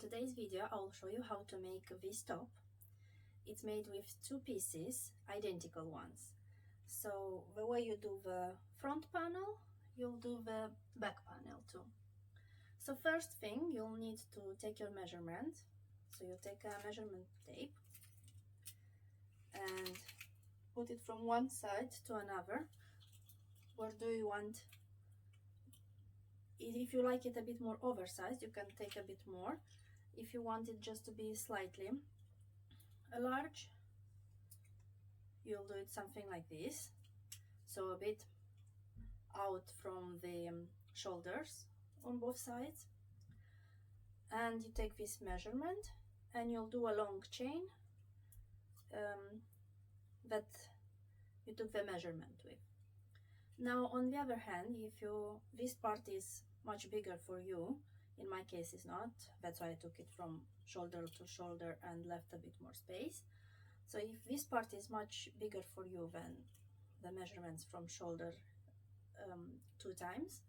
today's video I will show you how to make this top. It's made with two pieces, identical ones. So the way you do the front panel, you'll do the back panel too. So first thing, you'll need to take your measurement. So you take a measurement tape and put it from one side to another. Where do you want? If you like it a bit more oversized, you can take a bit more. If you want it just to be slightly large, you'll do it something like this. So a bit out from the shoulders on both sides. And you take this measurement and you'll do a long chain that you took the measurement with. Now on the other hand, if this part is much bigger for you, in my case it's not, that's why I took it from shoulder to shoulder and left a bit more space. So if this part is much bigger for you than the measurements from shoulder 2 times,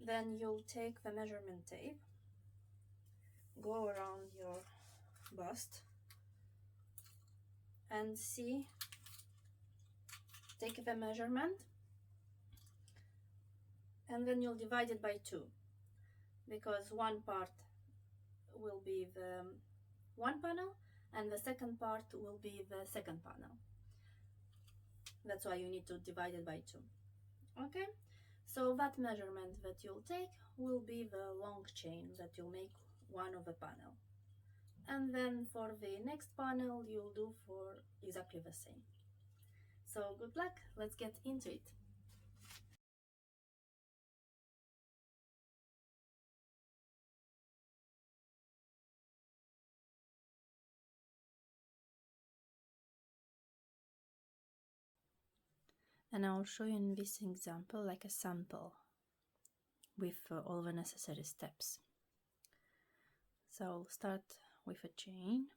then you'll take the measurement tape, go around your bust and see, take the measurement and then you'll divide it by 2, because one part will be the one panel and the second part will be the second panel. That's why you need to divide it by 2. Okay, so that measurement that you'll take will be the long chain that you'll make one of the panel, and then for the next panel you'll do for exactly the same. So good luck, let's get into it. And I'll show you in this example like a sample with all the necessary steps. So I'll start with a chain.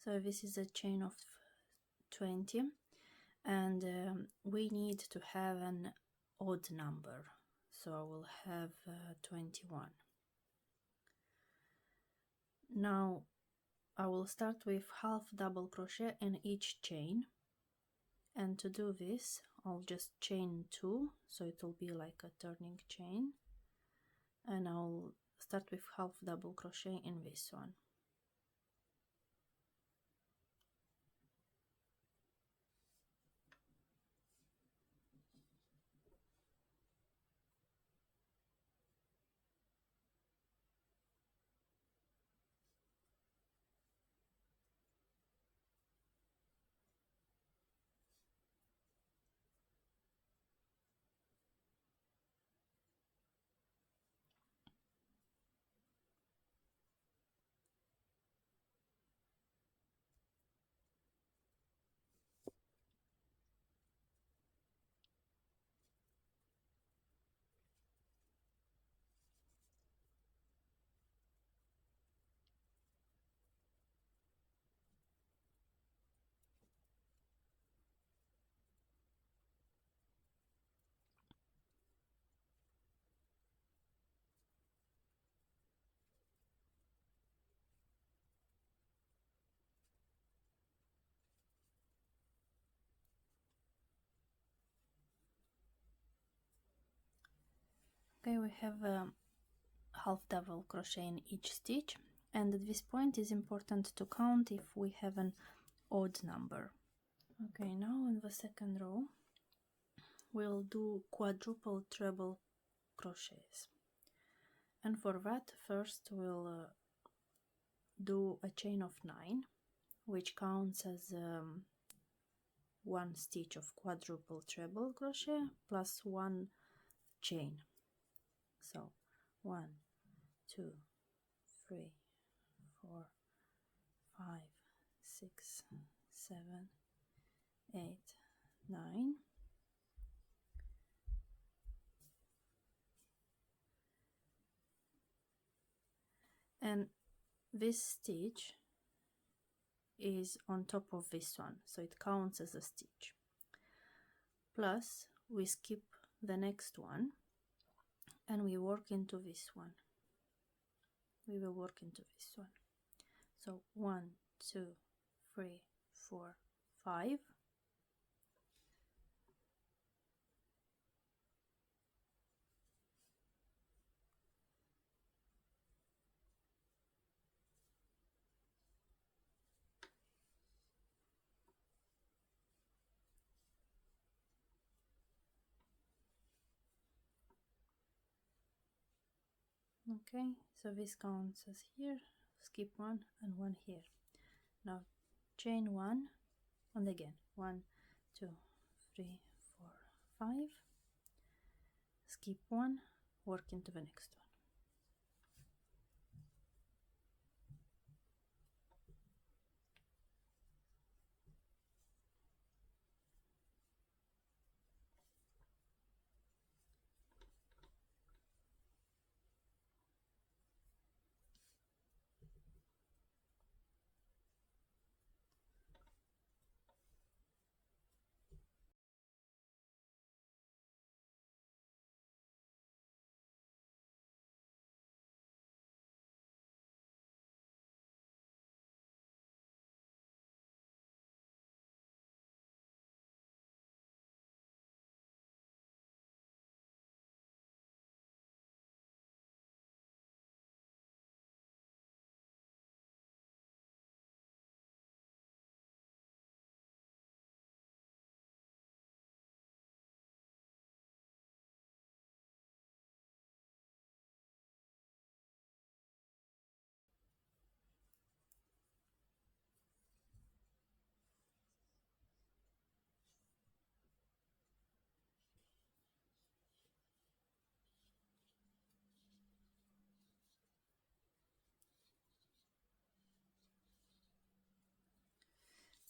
So this is a chain of 20 and we need to have an odd number, so I will have 21. Now I will start with half double crochet in each chain, and to do this I'll just chain 2, so it will be like a turning chain, and I'll start with half double crochet in this one. Okay, we have half double crochet in each stitch, and at this point it's important to count if we have an odd number. Okay, now in the second row we'll do quadruple treble crochets, and for that first we'll do a chain of 9, which counts as 1 stitch of quadruple treble crochet plus 1 chain. So 1, 2, 3, 4, 5, 6, 7, 8, 9. And this stitch is on top of this one, so it counts as a stitch. Plus we skip the next one and we work into this one. We will work into this one. So 1, 2, 3, 4, 5. Okay, so this counts as here, skip one and one here. Now chain one and again 1, 2, 3, 4, 5. Skip one, work into the next one.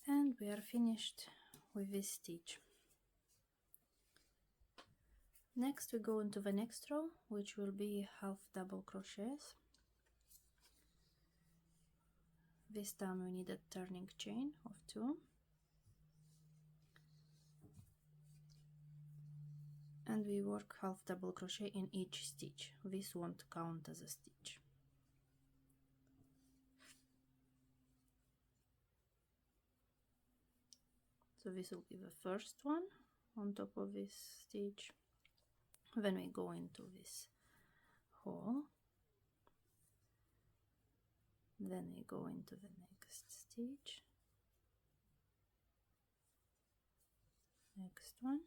And we are finished with this stitch. Next we go into the next row, which will be half double crochets. This time we need a turning chain of 2. And we work half double crochet in each stitch. This won't count as a stitch. So this will be the first one on top of this stitch. Then we go into this hole. Then we go into the next stitch. Next one.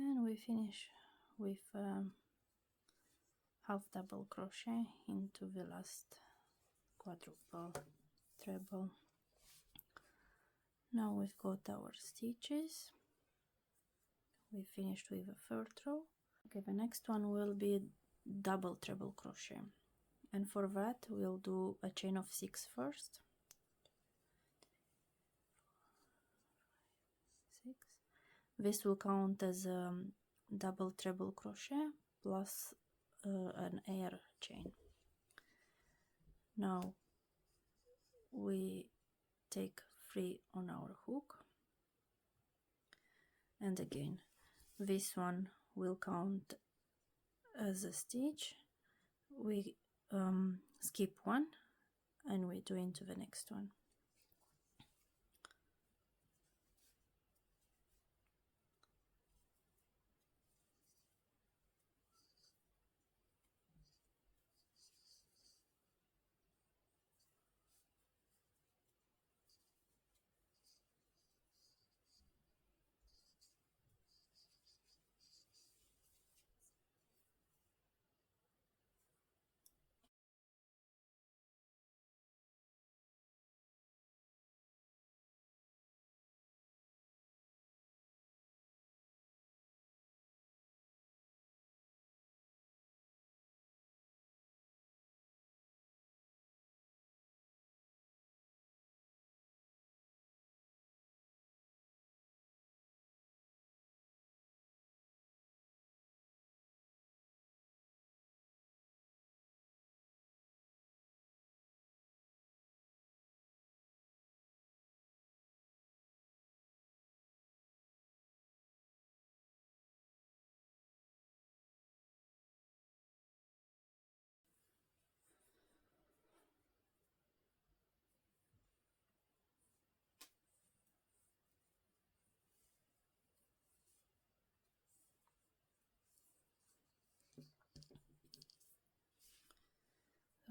And we finish with half double crochet into the last quadruple treble. Now we've got our stitches. We finished with the third row. Okay, the next one will be double treble crochet, and for that we'll do a chain of 6 first. 6. This will count as a double treble crochet plus an air chain. Now we take 3 on our hook, and again this one will count as a stitch. We skip one and we do into the next one.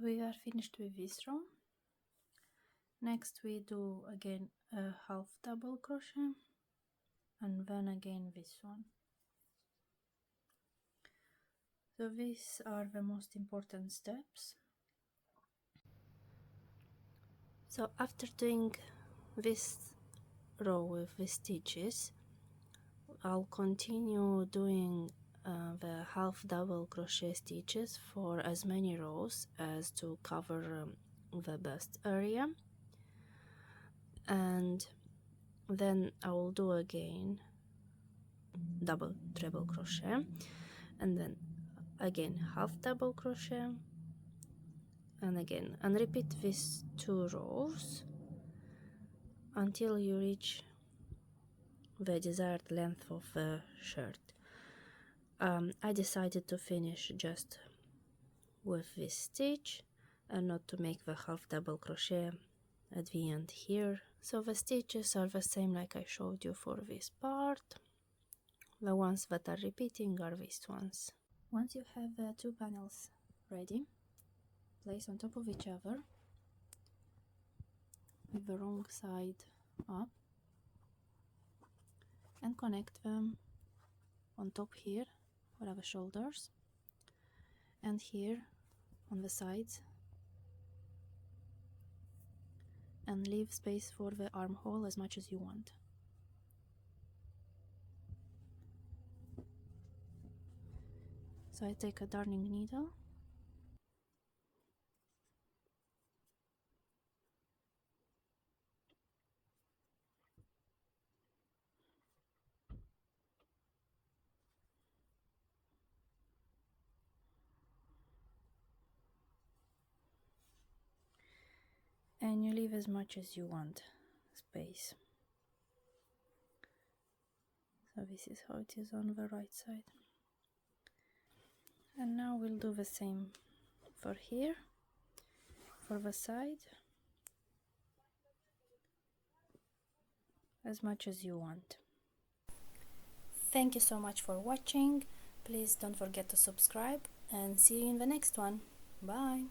We are finished with this row. Next we do again a half double crochet and then again this one. So these are the most important steps. So after doing this row with the stitches, I'll continue doing the half double crochet stitches for as many rows as to cover the bust area, and then I will do again double treble crochet, and then again half double crochet, and again, and repeat these 2 rows until you reach the desired length of the shirt. I decided to finish just with this stitch and not to make the half double crochet at the end here. So the stitches are the same like I showed you for this part. The ones that are repeating are these ones. Once you have the 2 panels ready, place on top of each other with the wrong side up and connect them on top here where are the shoulders, and here on the sides, and leave space for the armhole as much as you want. So I take a darning needle and you leave as much as you want space. So this is how it is on the right side. And now we'll do the same for here, for the side, as much as you want. Thank you so much for watching. Please don't forget to subscribe and see you in the next one. Bye!